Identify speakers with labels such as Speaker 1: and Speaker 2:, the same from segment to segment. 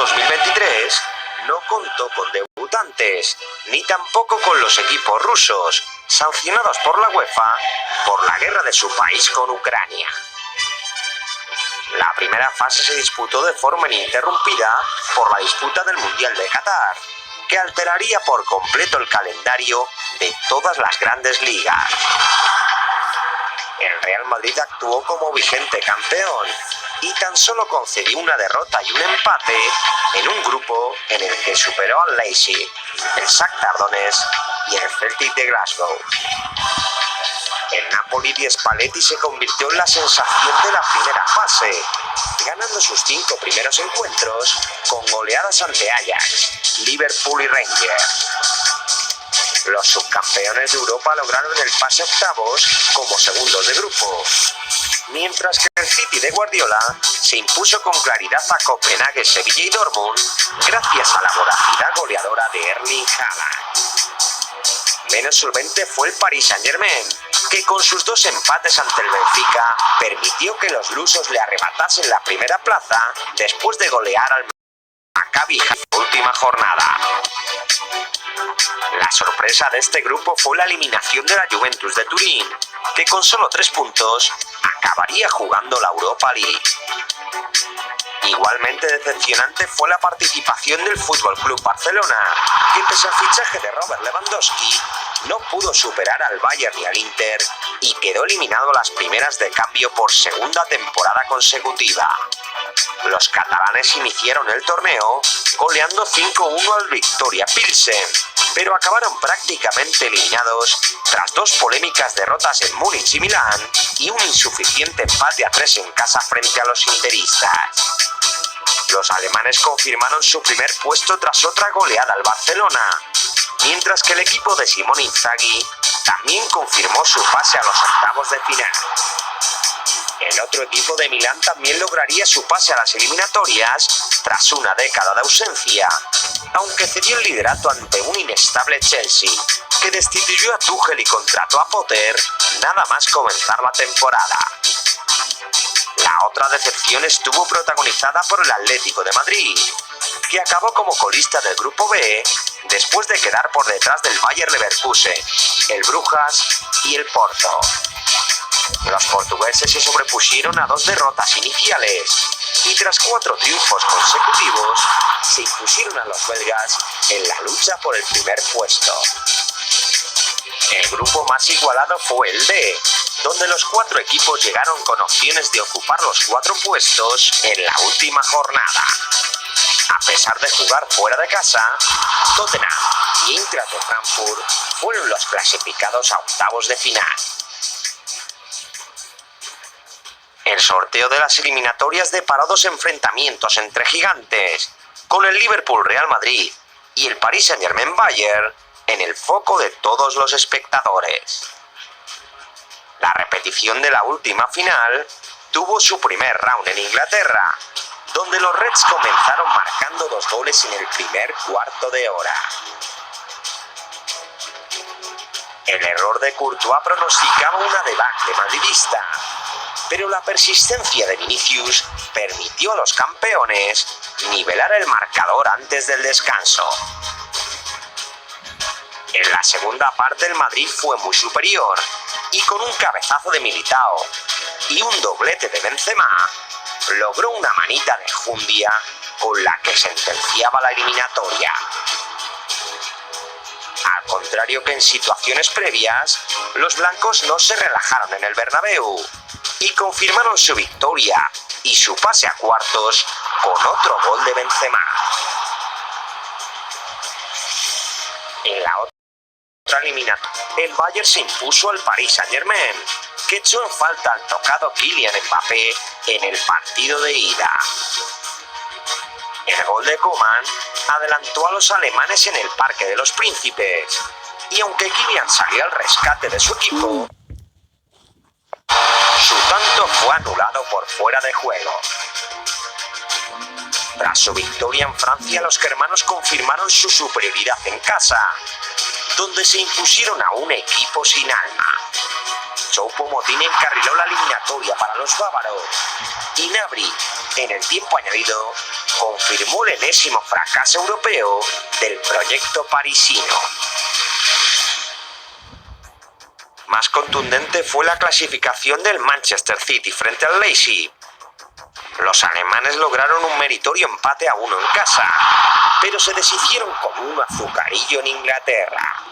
Speaker 1: 2023 no contó con debutantes, ni tampoco con los equipos rusos, sancionados por la UEFA por la guerra de su país con Ucrania. La primera fase se disputó de forma ininterrumpida por la disputa del Mundial de Qatar, que alteraría por completo el calendario de todas las grandes ligas. El Real Madrid actuó como vigente campeón y tan solo concedió una derrota y un empate en un grupo en el que superó al Leipzig, el Shakhtar Donetsk y el Celtic de Glasgow. El Napoli de Spalletti se convirtió en la sensación de la primera fase, ganando sus 5 primeros encuentros con goleadas ante Ajax, Liverpool y Rangers. Los subcampeones de Europa lograron el pase a octavos como segundos de grupo, mientras que el City de Guardiola se impuso con claridad a Copenhague, Sevilla y Dortmund gracias a la voracidad goleadora de Erling Haaland. Menos solvente fue el Paris Saint-Germain, que con sus 2 empates ante el Benfica permitió que los lusos le arrebatasen la primera plaza después de golear al Maccabi en la última jornada. La sorpresa de este grupo fue la eliminación de la Juventus de Turín, que con solo 3 puntos acabaría jugando la Europa League. Igualmente decepcionante fue la participación del Fútbol Club Barcelona, que pese al fichaje de Robert Lewandowski no pudo superar al Bayern ni al Inter y quedó eliminado a las primeras de cambio por segunda temporada consecutiva. Los catalanes iniciaron el torneo goleando 5-1 al Victoria Pilsen, pero acabaron prácticamente eliminados tras 2 polémicas derrotas en Múnich y Milán y un insuficiente empate a 3 en casa frente a los interistas. Los alemanes confirmaron su primer puesto tras otra goleada al Barcelona, mientras que el equipo de Simone Inzaghi también confirmó su pase a los octavos de final. El otro equipo de Milán también lograría su pase a las eliminatorias tras una década de ausencia, aunque cedió el liderato ante un inestable Chelsea, que destituyó a Tuchel y contrató a Potter nada más comenzar la temporada. La otra decepción estuvo protagonizada por el Atlético de Madrid, que acabó como colista del Grupo B después de quedar por detrás del Bayer Leverkusen, el Brujas y el Porto. Los portugueses se sobrepusieron a 2 derrotas iniciales y tras 4 triunfos consecutivos se impusieron a los belgas en la lucha por el primer puesto. El grupo más igualado fue el D, donde los 4 equipos llegaron con opciones de ocupar los 4 puestos en la última jornada. A pesar de jugar fuera de casa, Tottenham y Eintracht de Frankfurt fueron los clasificados a octavos de final. El sorteo de las eliminatorias deparó 2 enfrentamientos entre gigantes, con el Liverpool-Real Madrid y el Paris Saint-Germain-Bayern en el foco de todos los espectadores. La repetición de la última final tuvo su primer round en Inglaterra, donde los Reds comenzaron marcando 2 goles en el primer cuarto de hora. El error de Courtois pronosticaba una debacle madridista, pero la persistencia de Vinicius permitió a los campeones nivelar el marcador antes del descanso. En la segunda parte el Madrid fue muy superior y con un cabezazo de Militao y un doblete de Benzema logró una manita de enjundia con la que sentenciaba la eliminatoria. Al contrario que en situaciones previas, los blancos no se relajaron en el Bernabéu y confirmaron su victoria y su pase a cuartos con otro gol de Benzema. En la otra eliminatoria, el Bayern se impuso al Paris Saint-Germain, que echó en falta al tocado Kylian Mbappé en el partido de ida. El gol de Coman adelantó a los alemanes en el Parque de los Príncipes, y aunque Kylian salió al rescate de su equipo, su tanto fue anulado por fuera de juego. Tras su victoria en Francia, los germanos confirmaron su superioridad en casa, donde se impusieron a un equipo sin alma. Choupo-Moting encarriló la eliminatoria para los bávaros y Gnabry, en el tiempo añadido, confirmó el enésimo fracaso europeo del proyecto parisino. Más contundente fue la clasificación del Manchester City frente al Leipzig. Los alemanes lograron un meritorio empate a 1 en casa, pero se deshicieron como un azucarillo en Inglaterra.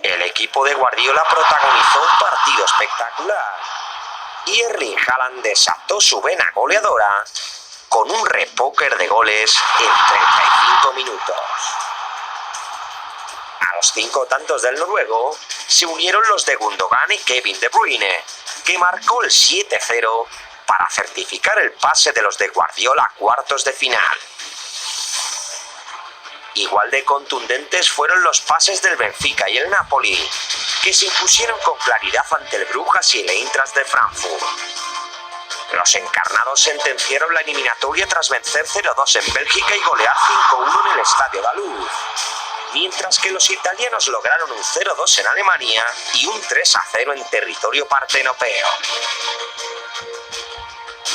Speaker 1: El equipo de Guardiola protagonizó un partido espectacular y Erling Haaland desató su vena goleadora con un repóquer de goles en 35 minutos. A los 5 tantos del noruego se unieron los de Gundogan y Kevin De Bruyne, que marcó el 7-0 para certificar el pase de los de Guardiola a cuartos de final. Igual de contundentes fueron los pases del Benfica y el Napoli, que se impusieron con claridad ante el Brujas y el Eintracht de Frankfurt. Los encarnados sentenciaron la eliminatoria tras vencer 0-2 en Bélgica y golear 5-1 en el Estadio da Luz, mientras que los italianos lograron un 0-2 en Alemania y un 3-0 en territorio partenopeo.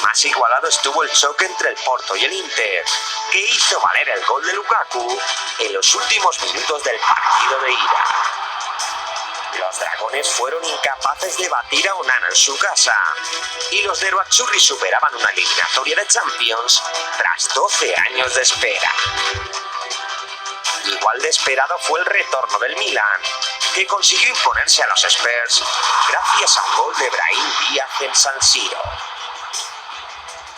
Speaker 1: Más igualado estuvo el choque entre el Porto y el Inter, que hizo valer el gol de Lukaku en los últimos minutos del partido de ida. Los dragones fueron incapaces de batir a Onana en su casa, y los de Nerazzurri superaban una eliminatoria de Champions tras 12 años de espera. Igual de esperado fue el retorno del Milan, que consiguió imponerse a los Spurs gracias a un gol de Brahim Díaz en San Siro.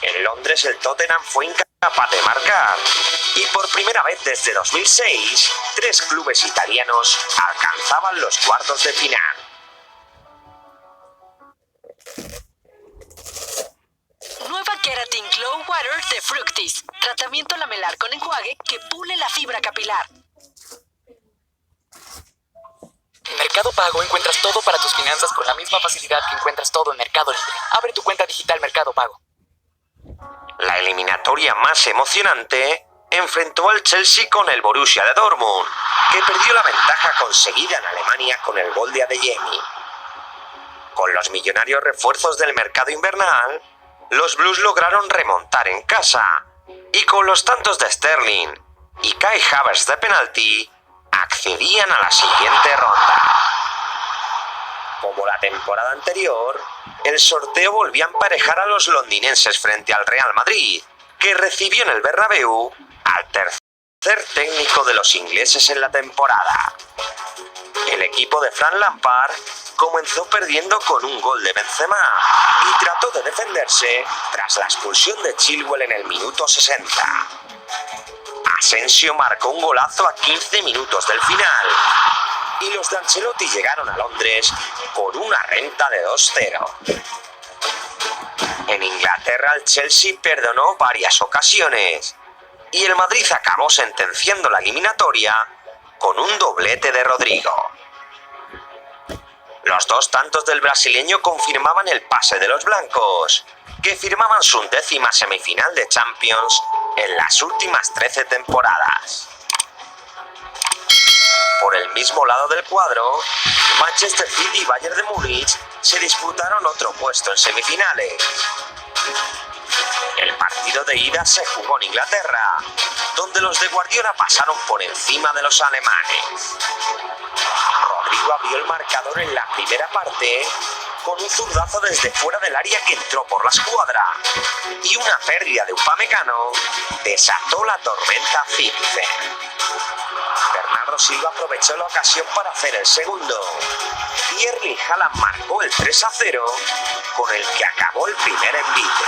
Speaker 1: En Londres el Tottenham fue incapaz de marcar y por primera vez desde 2006, 3 clubes italianos alcanzaban los cuartos de final.
Speaker 2: Nueva Keratin Glow Water de Fructis. Tratamiento lamelar con enjuague que pule la fibra capilar.
Speaker 3: En Mercado Pago encuentras todo para tus finanzas con la misma facilidad que encuentras todo en Mercado Libre. Abre tu cuenta digital Mercado Pago.
Speaker 1: La eliminatoria más emocionante enfrentó al Chelsea con el Borussia de Dortmund, que perdió la ventaja conseguida en Alemania con el gol de Adeyemi. Con los millonarios refuerzos del mercado invernal, los Blues lograron remontar en casa, y con los tantos de Sterling y Kai Havertz de penalti, accedían a la siguiente ronda. Como la temporada anterior, el sorteo volvió a emparejar a los londinenses frente al Real Madrid, que recibió en el Bernabéu al tercer técnico de los ingleses en la temporada. El equipo de Frank Lampard comenzó perdiendo con un gol de Benzema y trató de defenderse tras la expulsión de Chilwell en el minuto 60. Asensio marcó un golazo a 15 minutos del final y los de Ancelotti llegaron a Londres con una renta de 2-0. En Inglaterra el Chelsea perdonó varias ocasiones y el Madrid acabó sentenciando la eliminatoria con un doblete de Rodrigo. Los 2 tantos del brasileño confirmaban el pase de los blancos, que firmaban su 10ª semifinal de Champions en las últimas 13 temporadas. Por el mismo lado del cuadro, Manchester City y Bayern de Múnich se disputaron otro puesto en semifinales. El partido de ida se jugó en Inglaterra, donde los de Guardiola pasaron por encima de los alemanes. Rodrigo abrió el marcador en la primera parte con un zurdazo desde fuera del área que entró por la escuadra, y una pérdida de Upamecano desató la tormenta Philipsen. Bernardo Silva aprovechó la ocasión para hacer el segundo, y Erling Haaland marcó el 3-0 con el que acabó el primer envite.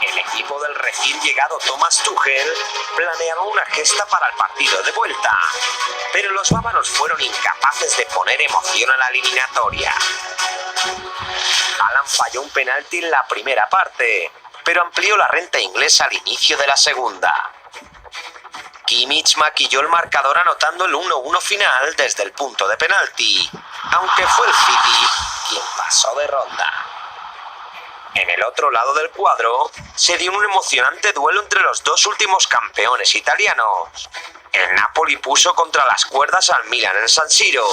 Speaker 1: El equipo del recién llegado Thomas Tuchel planeaba una gesta para el partido de vuelta, pero los bávaros fueron incapaces de poner emoción a la eliminatoria. Haaland falló un penalti en la primera parte, pero amplió la renta inglesa al inicio de la segunda. Kimmich maquilló el marcador anotando el 1-1 final desde el punto de penalti, aunque fue el City quien pasó de ronda. En el otro lado del cuadro se dio un emocionante duelo entre los 2 últimos campeones italianos. El Napoli puso contra las cuerdas al Milan en San Siro,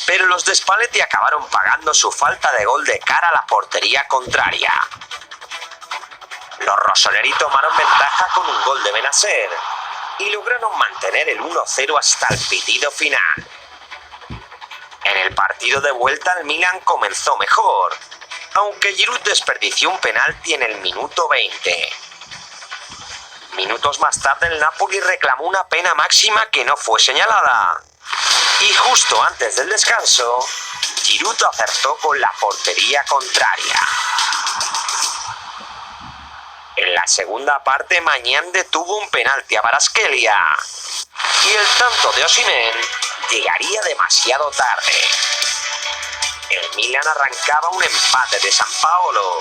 Speaker 1: pero los de Spalletti acabaron pagando su falta de gol de cara a la portería contraria. Los rossoneri tomaron ventaja con un gol de Benacer y lograron mantener el 1-0 hasta el pitido final. En el partido de vuelta el Milan comenzó mejor, aunque Giroud desperdició un penalti en el minuto 20. Minutos más tarde el Napoli reclamó una pena máxima que no fue señalada. Y justo antes del descanso, Giroud acertó con la portería contraria. En la segunda parte, Maignan detuvo un penalti a Kvaratskhelia y el tanto de Osimhen llegaría demasiado tarde. El Milan arrancaba un empate de San Paolo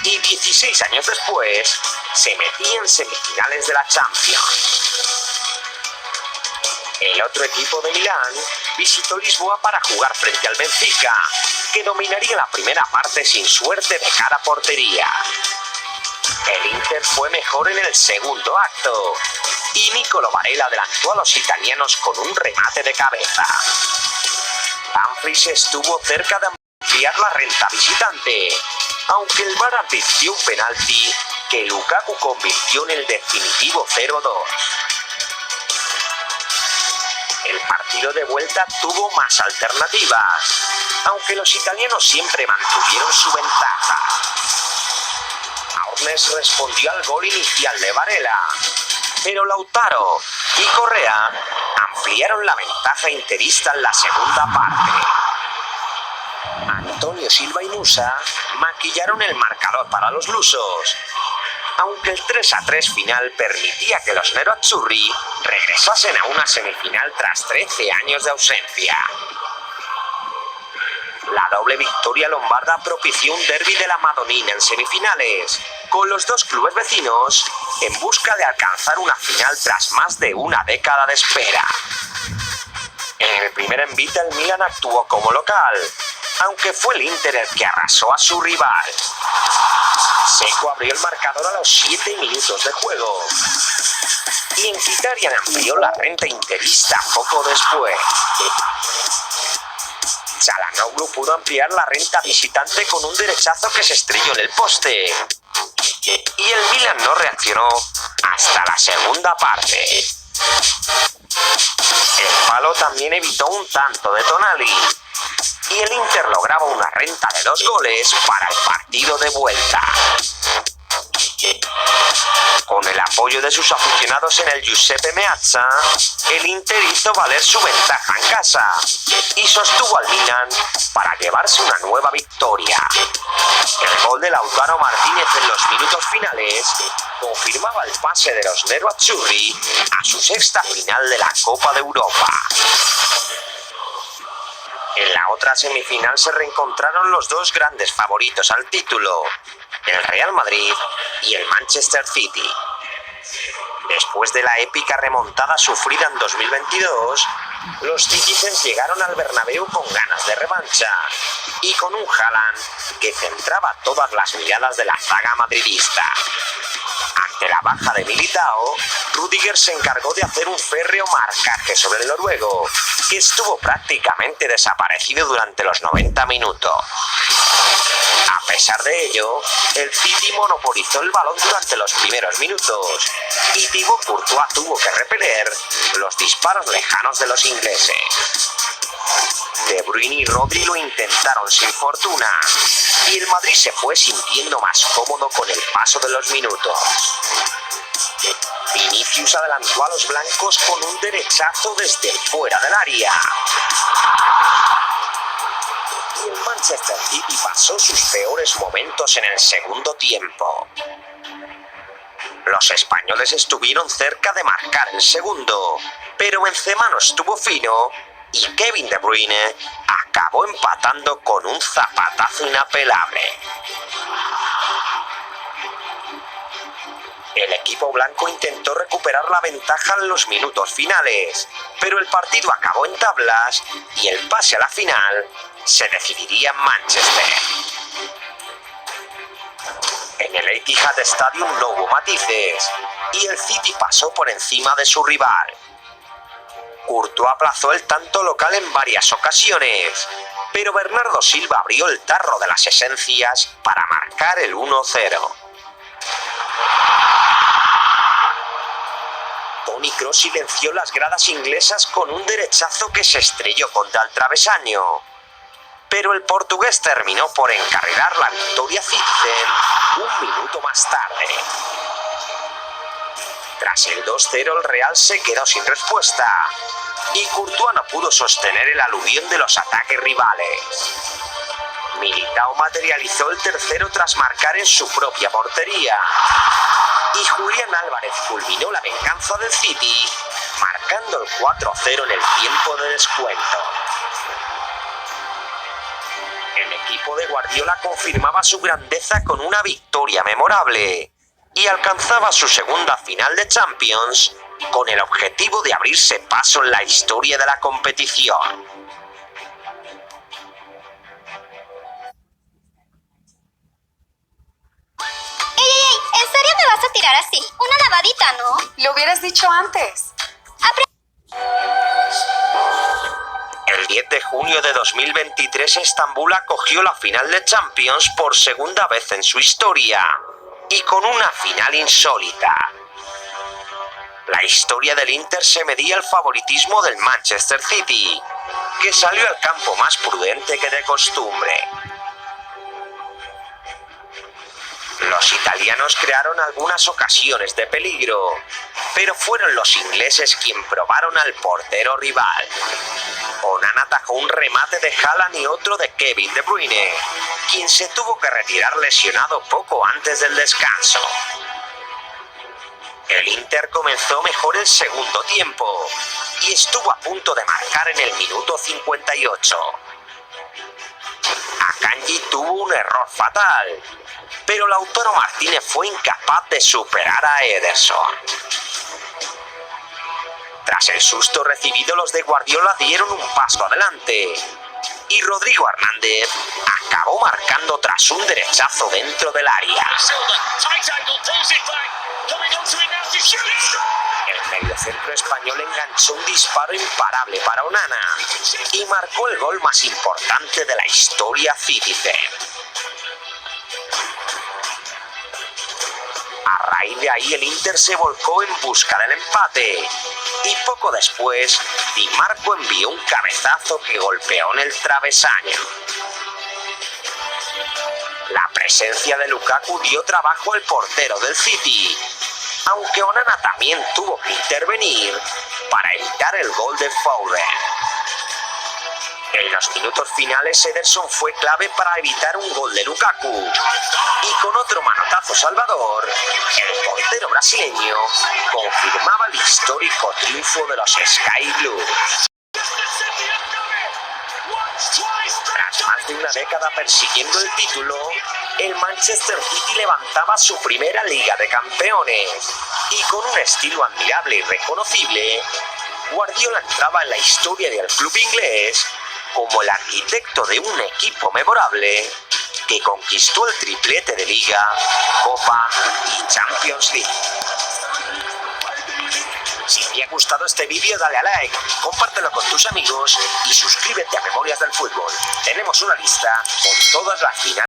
Speaker 1: y 16 años después se metía en semifinales de la Champions. El otro equipo de Milán visitó Lisboa para jugar frente al Benfica, que dominaría la primera parte sin suerte de cara a portería. El Inter fue mejor en el segundo acto y Nicolo Varela adelantó a los italianos con un remate de cabeza. Dumfries estuvo cerca de ampliar la renta visitante, aunque el VAR advirtió un penalti que Lukaku convirtió en el definitivo 0-2. El partido de vuelta tuvo más alternativas, aunque los italianos siempre mantuvieron su ventaja. Aurnes respondió al gol inicial de Varela, pero Lautaro y Correa ampliaron la ventaja interista en la segunda parte. Antonio Silva y Musa maquillaron el marcador para los lusos, aunque el 3-3 final permitía que los nerazzurri regresasen a una semifinal tras 13 años de ausencia. La doble victoria lombarda propició un derbi de la Madonina en semifinales, con los dos clubes vecinos en busca de alcanzar una final tras más de una década de espera. En el primer envite el Milan actuó como local, aunque fue el Inter el que arrasó a su rival. Seco abrió el marcador a los 7 minutos de juego y Mkhitaryan amplió la renta interista poco después. Çalhanoğlu pudo ampliar la renta visitante con un derechazo que se estrelló en el poste y el Milan no reaccionó hasta la segunda parte. El palo también evitó un tanto de Tonali y el Inter lograba una renta de 2 goles para el partido de vuelta. Con el apoyo de sus aficionados en el Giuseppe Meazza, el Inter hizo valer su ventaja en casa y sostuvo al Milan para llevarse una nueva victoria. El gol de Lautaro Martínez en los minutos finales confirmaba el pase de los nerazzurri a su sexta final de la Copa de Europa. En la otra semifinal se reencontraron los dos grandes favoritos al título, el Real Madrid y el Manchester City. Después de la épica remontada sufrida en 2022, los Citizens llegaron al Bernabéu con ganas de revancha y con un Haaland que centraba todas las miradas de la zaga madridista. Ante la baja de Militao, Rüdiger se encargó de hacer un férreo marcaje sobre el noruego, que estuvo prácticamente desaparecido durante los 90 minutos. A pesar de ello, el City monopolizó el balón durante los primeros minutos y Thibaut Courtois tuvo que repeler los disparos lejanos de los ingleses. De Bruyne y Rodri lo intentaron sin fortuna y el Madrid se fue sintiendo más cómodo con el paso de los minutos. Vinicius adelantó a los blancos con un derechazo desde fuera del área. Y el Manchester City pasó sus peores momentos en el segundo tiempo. Los españoles estuvieron cerca de marcar el segundo, pero Benzema no estuvo fino y Kevin De Bruyne acabó empatando con un zapatazo inapelable. El equipo blanco intentó recuperar la ventaja en los minutos finales, pero el partido acabó en tablas y el pase a la final se decidiría en Manchester. En el Etihad Stadium no hubo matices y el City pasó por encima de su rival. Courtois aplazó el tanto local en varias ocasiones, pero Bernardo Silva abrió el tarro de las esencias para marcar el 1-0. Kroos silenció las gradas inglesas con un derechazo que se estrelló contra el travesaño. Pero el portugués terminó por encarrilar la victoria Citizen un minuto más tarde. Tras el 2-0 el Real se quedó sin respuesta y Courtois no pudo sostener el aluvión de los ataques rivales. Militao materializó el tercero tras marcar en su propia portería. Y Julián Álvarez culminó la venganza del City, marcando el 4-0 en el tiempo de descuento. El equipo de Guardiola confirmaba su grandeza con una victoria memorable y alcanzaba su segunda final de Champions con el objetivo de abrirse paso en la historia de la competición.
Speaker 4: ¿En serio me vas a tirar así? Una lavadita, ¿no?
Speaker 5: Lo hubieras dicho antes.
Speaker 1: El 10 de junio de 2023 Estambul acogió la final de Champions por segunda vez en su historia y con una final insólita. La historia del Inter se medía al favoritismo del Manchester City, que salió al campo más prudente que de costumbre. Los italianos crearon algunas ocasiones de peligro, pero fueron los ingleses quienes probaron al portero rival. Onana atajó un remate de Haaland y otro de Kevin De Bruyne, quien se tuvo que retirar lesionado poco antes del descanso. El Inter comenzó mejor el segundo tiempo y estuvo a punto de marcar en el minuto 58. Akanji tuvo un error fatal, pero Lautaro Martínez fue incapaz de superar a Ederson. Tras el susto recibido, los de Guardiola dieron un paso adelante y Rodrigo Hernández acabó marcando tras un derechazo dentro del área. El mediocentro español enganchó un disparo imparable para Onana y marcó el gol más importante de la historia Citizen. A raíz de ahí el Inter se volcó en busca del empate y poco después Di Marco envió un cabezazo que golpeó en el travesaño. La presencia de Lukaku dio trabajo al portero del City, aunque Onana también tuvo que intervenir para evitar el gol de Foden. En los minutos finales Ederson fue clave para evitar un gol de Lukaku y con otro manotazo salvador, el portero brasileño confirmaba el histórico triunfo de los Sky Blues. Tras más de una década persiguiendo el título, el Manchester City levantaba su primera Liga de Campeones y con un estilo admirable y reconocible, Guardiola entraba en la historia del club inglés como el arquitecto de un equipo memorable que conquistó el triplete de Liga, Copa y Champions League. Si te ha gustado este vídeo, dale a like, compártelo con tus amigos y suscríbete a Memorias del Fútbol. Tenemos una lista con todas las finales